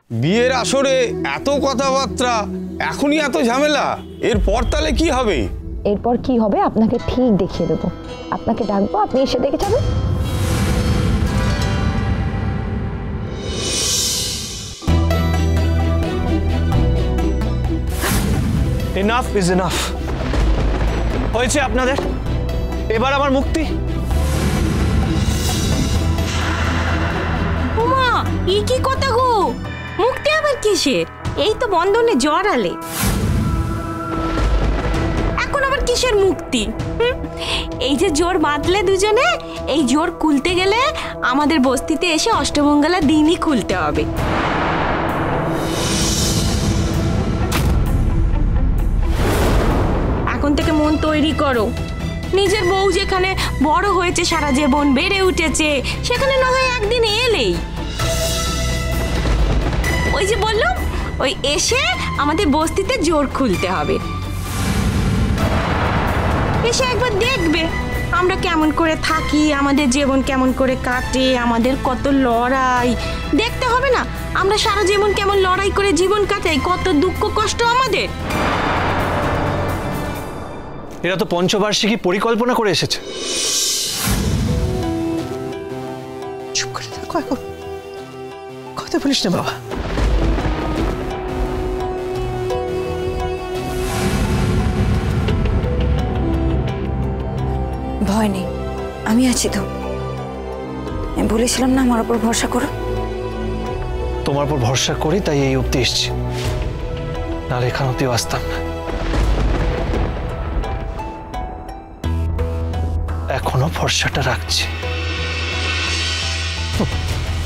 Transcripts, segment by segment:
বিয়ের আসরে এত কথাবার্তা, এখনই এত ঝামেলা, এরপর তাহলে কি হবে? এরপর কি হবে আপনাকে ঠিক দেখিয়ে দেবো। আপনাকে ডাকবো, আপনি এসে দেখে যাবেন। Enough is enough. হয়েছে আপনাদের, এবার আমার মুক্তি। ওমা, এই কি কথা গো? মুক্তি আবার কিসের? এই তো বন্ধনে জ্বর আলে, এখন আবার কিসের মুক্তি? এই যে জোর বাঁধলে দুজনে, এই জোর খুলতে গেলে আমাদের বস্তিতে এসে অষ্টমঙ্গলা দিনই খুলতে হবে। এখন থেকে মন তৈরি করো। নিজের বউ যেখানে বড় হয়েছে, সারা জীবন বেড়ে উঠেছে, সেখানে না হয় একদিন এলেই, ওই যে বললাম, ওই এসে আমাদের বস্তিতে জোর খুলতে হবে। এসে একবার দেখবে আমরা কেমন করে থাকি, আমাদের জীবন কেমন করে কাটে, আমাদের কত লড়াই। দেখতে হবে না আমরা সারা জীবন কেমন লড়াই করে জীবন কাটাই, কত দুঃখ কষ্ট আমাদের। এরা তো পঞ্চবার্ষিকী পরিকল্পনা করে এসেছে। চুপ করে থাকো, এখন কথা বলিস না বাবা। ভয় নেই, আমি আছি তো। আমি বলেছিলাম না আমার উপর ভরসা করো। তোমার উপর ভরসা করি তাই এই অবধি এসছি, না এখান অব্দিও আসতাম না। এখনো ভরসাটা রাখছি।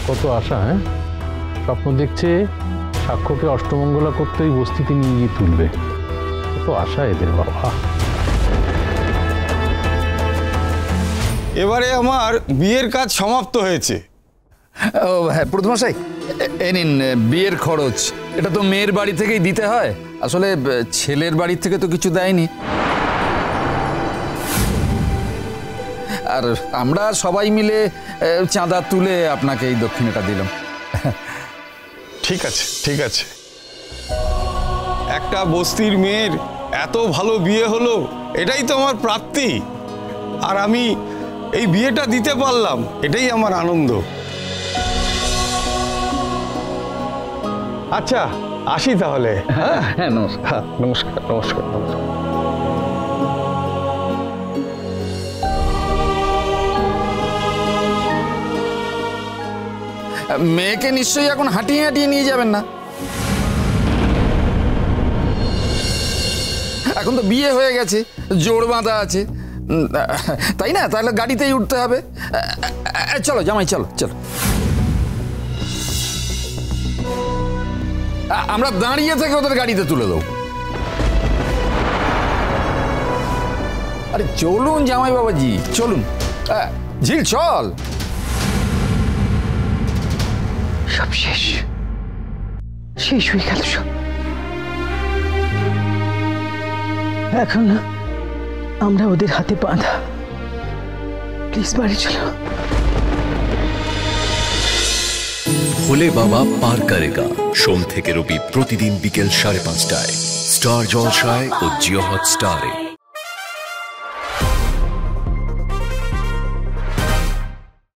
কত আশা, হ্যাঁ? স্বপ্ন দেখছে সাক্ষ্যকে অষ্টমঙ্গলা করতেই বস্তিতে নিয়ে গিয়ে তুলবে। কত আশা এদের বাবা। এবারে আমার বিয়ের কাজ সমাপ্ত হয়েছে। ও হ্যাঁ, প্রধানমশাই এ নিন বিয়ের খরচ। এটা তো মেয়ের বাড়ি থেকেই দিতে হয়, আসলে ছেলের বাড়ি থেকে তো কিছু দেয়নি। আর আমরা সবাই মিলে চাঁদা তুলে আপনাকে এই দক্ষিণাটা দিলাম। ঠিক আছে, ঠিক আছে। একটা বস্তির মেয়ের এত ভালো বিয়ে হলো, এটাই তো আমার প্রাপ্তি। আর আমি এই বিয়েটা দিতে পারলাম, এটাই আমার আনন্দ। আচ্ছা, আসি তাহলে। হ্যাঁ, নমস্কার নমস্কার নমস্কার নমস্কার। মেয়েকে নিশ্চয়ই এখন হাঁটিয়ে হাঁটিয়ে নিয়ে যাবেন না? এখন তো বিয়ে হয়ে গেছে, জোর বাঁধা আছে, তাই না? তাহলে গাড়িতেই উঠতে হবে। চলো জামাই, চলো চলো। আমরা দাঁড়িয়ে থেকে ওদের গাড়িতে তুলে দেবো। আরে চলুন জামাই বাবাজি, চলুন। ঝিল চল। সব শেষ, শেষ হয়ে গেল সব। এখন আমরা ওদের হাতে বাঁধা। প্লিজ বাড়ি চলো। ভোলে বাবা পার করেগা, সোম থেকে রবি প্রতিদিন বিকেল 5:30টায় স্টার জলসায় ও জিও হটস্টারে।